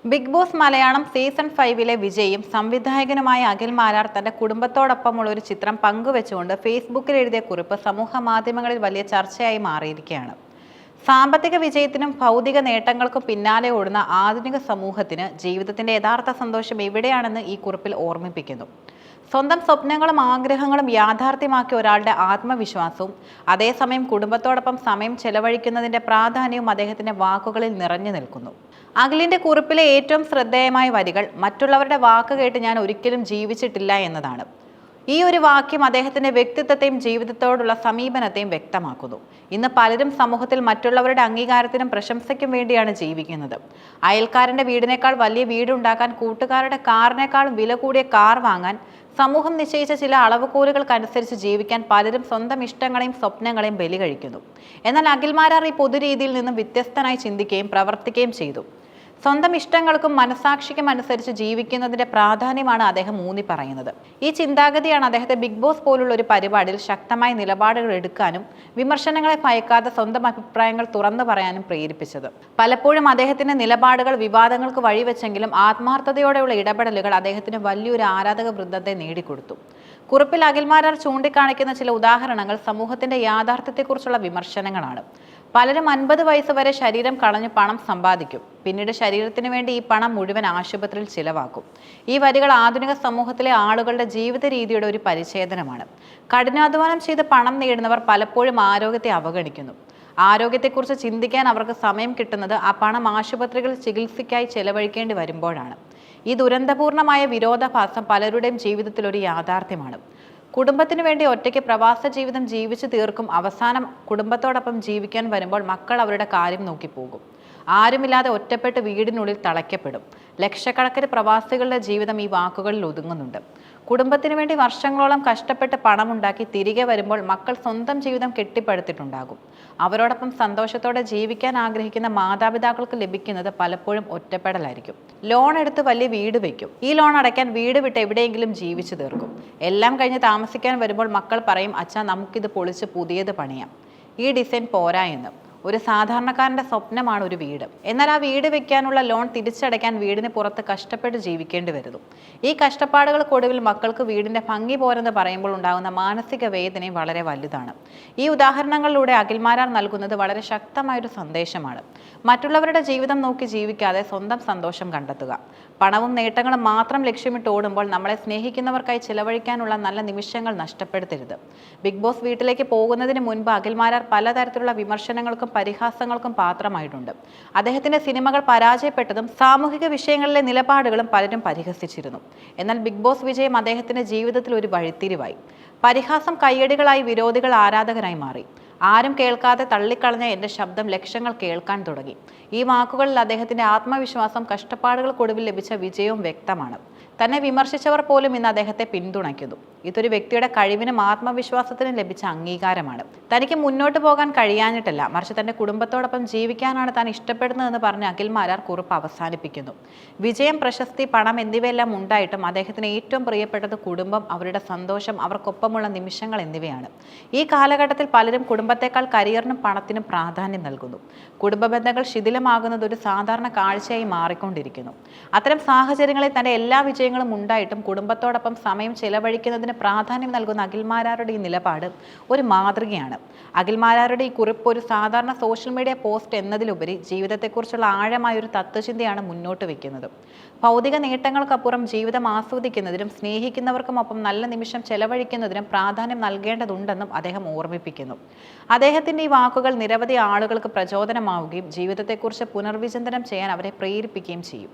Big boss Malayalam season 5-ലെ വിജയിയും സംവിധായകനുമായ അഖിൽ മാരാർ തന്റെ കുടുംബത്തോടൊപ്പമുള്ള ഒരു ചിത്രം പങ്കുവെച്ചുകൊണ്ട് ഫേസ്ബുക്കിൽ എഴുതിയ കുറിപ്പ് സമൂഹ മാധ്യമങ്ങളിൽ വലിയ ചർച്ചയായി മാറിയിരിക്കുകയാണ്. സാമ്പത്തിക വിജയത്തിനും ഭൗതിക നേട്ടങ്ങൾക്കും പിന്നാലെ ഓടുന്ന ആധുനിക സമൂഹത്തിന് ജീവിതത്തിന്റെ യഥാർത്ഥ സന്തോഷം എവിടെയാണെന്ന് ഈ കുറിപ്പിൽ ഓർമ്മിപ്പിക്കുന്നു. സ്വന്തം സ്വപ്നങ്ങളും ആഗ്രഹങ്ങളും യാഥാർത്ഥ്യമാക്കിയ ഒരാളുടെ ആത്മവിശ്വാസവും അതേസമയം കുടുംബത്തോടൊപ്പം സമയം ചെലവഴിക്കുന്നതിന്റെ പ്രാധാന്യവും അദ്ദേഹത്തിന്റെ വാക്കുകളിൽ നിറഞ്ഞു നിൽക്കുന്നു. അഖിലിന്റെ കുറിപ്പിലെ ഏറ്റവും ശ്രദ്ധേയമായ വരികൾ മറ്റുള്ളവരുടെ വാക്ക് കേട്ട് ഞാൻ ഒരിക്കലും ജീവിച്ചിട്ടില്ല എന്നതാണ്. ഈ ഒരു വാക്യം അദ്ദേഹത്തിന്റെ വ്യക്തിത്വത്തെയും ജീവിതത്തോടുള്ള സമീപനത്തെയും വ്യക്തമാക്കുന്നു. ഇന്ന് പലരും സമൂഹത്തിൽ മറ്റുള്ളവരുടെ അംഗീകാരത്തിനും പ്രശംസയ്ക്കും വേണ്ടിയാണ് ജീവിക്കുന്നത്. അയൽക്കാരന്റെ വീടിനേക്കാൾ വലിയ വീടുണ്ടാക്കാൻ, കൂട്ടുകാരുടെ കാറിനേക്കാളും വില കൂടിയ കാർ വാങ്ങാൻ, സമൂഹം നിശ്ചയിച്ച ചില അളവുകോലുകൾക്കനുസരിച്ച് ജീവിക്കാൻ പലരും സ്വന്തം ഇഷ്ടങ്ങളെയും സ്വപ്നങ്ങളെയും ബലി കഴിക്കുന്നു. എന്നാൽ അഖിൽ മാരാർ ഈ പൊതുരീതിയിൽ നിന്നും വ്യത്യസ്തനായി ചിന്തിക്കുകയും പ്രവർത്തിക്കുകയും ചെയ്തു. സ്വന്തം ഇഷ്ടങ്ങൾക്കും മനസാക്ഷിക്കും അനുസരിച്ച് ജീവിക്കുന്നതിന്റെ പ്രാധാന്യമാണ് അദ്ദേഹം ഊന്നി പറയുന്നത്. ഈ ചിന്താഗതിയാണ് അദ്ദേഹത്തെ ബിഗ് ബോസ് പോലുള്ള ഒരു പരിപാടിയിൽ ശക്തമായ നിലപാടുകൾ എടുക്കാനും വിമർശനങ്ങളെ ഭയക്കാതെ സ്വന്തം അഭിപ്രായങ്ങൾ തുറന്നു പറയാനും പ്രേരിപ്പിച്ചത്. പലപ്പോഴും അദ്ദേഹത്തിന്റെ നിലപാടുകൾ വിവാദങ്ങൾക്ക് വഴിവെച്ചെങ്കിലും ആത്മാർത്ഥതയോടെയുള്ള ഇടപെടലുകൾ അദ്ദേഹത്തിന് വലിയൊരു ആരാധക വൃന്ദത്തെ നേടിക്കൊടുത്തു. കുറിപ്പിൽ അഖിൽ മാരാർ ചൂണ്ടിക്കാണിക്കുന്ന ചില ഉദാഹരണങ്ങൾ സമൂഹത്തിന്റെ യാഥാർത്ഥ്യത്തെക്കുറിച്ചുള്ള വിമർശനങ്ങളാണ്. പലരും 50 വയസ്സ് വരെ ശരീരം കളഞ്ഞ് പണം സമ്പാദിക്കും. പിന്നീട് ശരീരത്തിന് വേണ്ടി ഈ പണം മുഴുവൻ ആശുപത്രിയിൽ ചിലവാക്കും. ഈ വരികൾ ആധുനിക സമൂഹത്തിലെ ആളുകളുടെ ജീവിത രീതിയുടെ ഒരു പരിച്ഛേദനമാണ്. കഠിനാധ്വാനം ചെയ്ത് പണം നേടുന്നവർ പലപ്പോഴും ആരോഗ്യത്തെ അവഗണിക്കുന്നു. ആരോഗ്യത്തെക്കുറിച്ച് ചിന്തിക്കാൻ അവർക്ക് സമയം കിട്ടുന്നത് ആ പണം ആശുപത്രികളിൽ ചികിത്സയ്ക്കായി ചെലവഴിക്കേണ്ടി വരുമ്പോഴാണ്. ഈ ദുരന്തപൂർണമായ വിരോധാഭാസം പലരുടെയും ജീവിതത്തിൽ ഒരു യാഥാർത്ഥ്യമാണ്. കുടുംബത്തിനു വേണ്ടി ഒറ്റയ്ക്ക് പ്രവാസ ജീവിതം ജീവിച്ചു തീർക്കും. അവസാനം കുടുംബത്തോടൊപ്പം ജീവിക്കാൻ വരുമ്പോൾ മക്കൾ അവരുടെ കാര്യം നോക്കിപ്പോകും. ആരുമില്ലാതെ ഒറ്റപ്പെട്ട് വീടിനുള്ളിൽ തളയ്ക്കപ്പെടും. ലക്ഷക്കണക്കിന് പ്രവാസികളുടെ ജീവിതം ഈ വാക്കുകളിൽ ഒതുങ്ങുന്നുണ്ട്. കുടുംബത്തിനു വേണ്ടി വർഷങ്ങളോളം കഷ്ടപ്പെട്ട് പണമുണ്ടാക്കി തിരികെ വരുമ്പോൾ മക്കൾ സ്വന്തം ജീവിതം കെട്ടിപ്പടുത്തിട്ടുണ്ടാകും. അവരോടൊപ്പം സന്തോഷത്തോടെ ജീവിക്കാൻ ആഗ്രഹിക്കുന്ന മാതാപിതാക്കൾക്ക് ലഭിക്കുന്നത് പലപ്പോഴും ഒറ്റപ്പെടലായിരിക്കും. ലോൺ എടുത്ത് വലിയ വീട് വയ്ക്കും. ഈ ലോൺ അടയ്ക്കാൻ വീട് വിട്ട് എവിടെയെങ്കിലും ജീവിച്ചു തീർക്കും. എല്ലാം കഴിഞ്ഞ് താമസിക്കാൻ വരുമ്പോൾ മക്കൾ പറയും, അച്ഛാ നമുക്കിത് പൊളിച്ച് പുതിയത് പണിയാം, ഈ ഡിസൈൻ പോരാ എന്ന്. ഒരു സാധാരണക്കാരന്റെ സ്വപ്നമാണ് ഒരു വീട്. എന്നാൽ ആ വീട് വെക്കാനുള്ള ലോൺ തിരിച്ചടയ്ക്കാൻ വീടിന് പുറത്ത് കഷ്ടപ്പെട്ട് ജീവിക്കേണ്ടി വരുന്നു. ഈ കഷ്ടപ്പാടുകൾക്കൊടുവിൽ മക്കൾക്ക് വീടിന്റെ ഭംഗി പോരെന്ന് പറയുമ്പോൾ ഉണ്ടാകുന്ന മാനസിക വേദനയും വളരെ വലുതാണ്. ഈ ഉദാഹരണങ്ങളിലൂടെ അഖിൽ മാരാർ നൽകുന്നത് വളരെ ശക്തമായൊരു സന്ദേശമാണ്. മറ്റുള്ളവരുടെ ജീവിതം നോക്കി ജീവിക്കാതെ സ്വന്തം സന്തോഷം കണ്ടെത്തുക. പണവും നേട്ടങ്ങളും മാത്രം ലക്ഷ്യമിട്ട് ഓടുമ്പോൾ നമ്മളെ സ്നേഹിക്കുന്നവർക്കായി ചിലവഴിക്കാനുള്ള നല്ല നിമിഷങ്ങൾ നഷ്ടപ്പെടുത്തരുത്. ബിഗ് ബോസ് വീട്ടിലേക്ക് പോകുന്നതിന് മുൻപ് അഖിൽ മാരാർ പലതരത്തിലുള്ള വിമർശനങ്ങൾക്കും പരിഹാസങ്ങൾക്കും പാത്രമായിട്ടുണ്ട്. അദ്ദേഹത്തിന്റെ സിനിമകൾ പരാജയപ്പെട്ടതും സാമൂഹിക വിഷയങ്ങളിലെ നിലപാടുകളും പലരും പരിഹസിച്ചിരുന്നു. എന്നാൽ ബിഗ് ബോസ് വിജയം അദ്ദേഹത്തിന്റെ ജീവിതത്തിൽ ഒരു വഴിത്തിരിവായി. പരിഹാസം കയ്യടികളായി, വിരോധികൾ ആരാധകരായി മാറി. ആരും കേൾക്കാതെ തള്ളിക്കളഞ്ഞ എൻ്റെ ശബ്ദം ലക്ഷങ്ങൾ കേൾക്കാൻ തുടങ്ങി. ഈ വാക്കുകളിൽ അദ്ദേഹത്തിന്റെ ആത്മവിശ്വാസം, കഷ്ടപ്പാടുകൾക്കൊടുവിൽ ലഭിച്ച വിജയവും വ്യക്തമാണ്. തന്നെ വിമർശിച്ചവർ പോലും ഇന്ന് അദ്ദേഹത്തെ പിന്തുണയ്ക്കുന്നു. ഇതൊരു വ്യക്തിയുടെ കഴിവിനും ആത്മവിശ്വാസത്തിനും ലഭിച്ച അംഗീകാരമാണ്. തനിക്ക് മുന്നോട്ട് പോകാൻ കഴിയാഞ്ഞിട്ടല്ല, മറിച്ച് തന്റെ കുടുംബത്തോടൊപ്പം ജീവിക്കാനാണ് താൻ ഇഷ്ടപ്പെടുന്നതെന്ന് പറഞ്ഞ് അഖിൽ മാരാർ കുറിപ്പ് അവസാനിപ്പിക്കുന്നു. വിജയം, പ്രശസ്തി, പണം എന്നിവയെല്ലാം ഉണ്ടായിട്ടും അദ്ദേഹത്തിന് ഏറ്റവും പ്രിയപ്പെട്ടത് കുടുംബം, അവരുടെ സന്തോഷം, അവർക്കൊപ്പമുള്ള നിമിഷങ്ങൾ എന്നിവയാണ്. ഈ കാലഘട്ടത്തിൽ പലരും കുടുംബത്തെക്കാൾ കരിയറിനും പണത്തിനും പ്രാധാന്യം നൽകുന്നു. കുടുംബ ബന്ധങ്ങൾ ശിഥിലമാകുന്നത് ഒരു സാധാരണ കാഴ്ചയായി മാറിക്കൊണ്ടിരിക്കുന്നു. അത്തരം സാഹചര്യങ്ങളിൽ തന്റെ എല്ലാ വിജയങ്ങളും ഉണ്ടായിട്ടും കുടുംബത്തോടൊപ്പം സമയം ചെലവഴിക്കുന്നതിന് പ്രാധാന്യം നൽകുന്ന അഖിൽ മാരാരുടെ ഈ നിലപാട് ഒരു മാതൃകയാണ്. അഖിൽ മാരാരുടെ ഈ കുറിപ്പ് ഒരു സാധാരണ സോഷ്യൽ മീഡിയ പോസ്റ്റ് എന്നതിലുപരി ജീവിതത്തെക്കുറിച്ചുള്ള ആഴമായ ഒരു തത്വചിന്തയാണ് മുന്നോട്ട് വെക്കുന്നത്. ഭൗതിക നേട്ടങ്ങൾക്കപ്പുറം ജീവിതം ആസ്വദിക്കുന്നതിനും സ്നേഹിക്കുന്നവർക്കുമൊപ്പം നല്ല നിമിഷം ചെലവഴിക്കുന്നതിനും പ്രാധാന്യം നൽകേണ്ടതുണ്ടെന്നും അദ്ദേഹം ഓർമ്മിപ്പിക്കുന്നു. അദ്ദേഹത്തിന്റെ ഈ വാക്കുകൾ നിരവധി ആളുകൾക്ക് പ്രചോദനമാവുകയും ജീവിതത്തെക്കുറിച്ച് പുനർവിചിന്തനം ചെയ്യാൻ അവരെ പ്രേരിപ്പിക്കുകയും ചെയ്യും.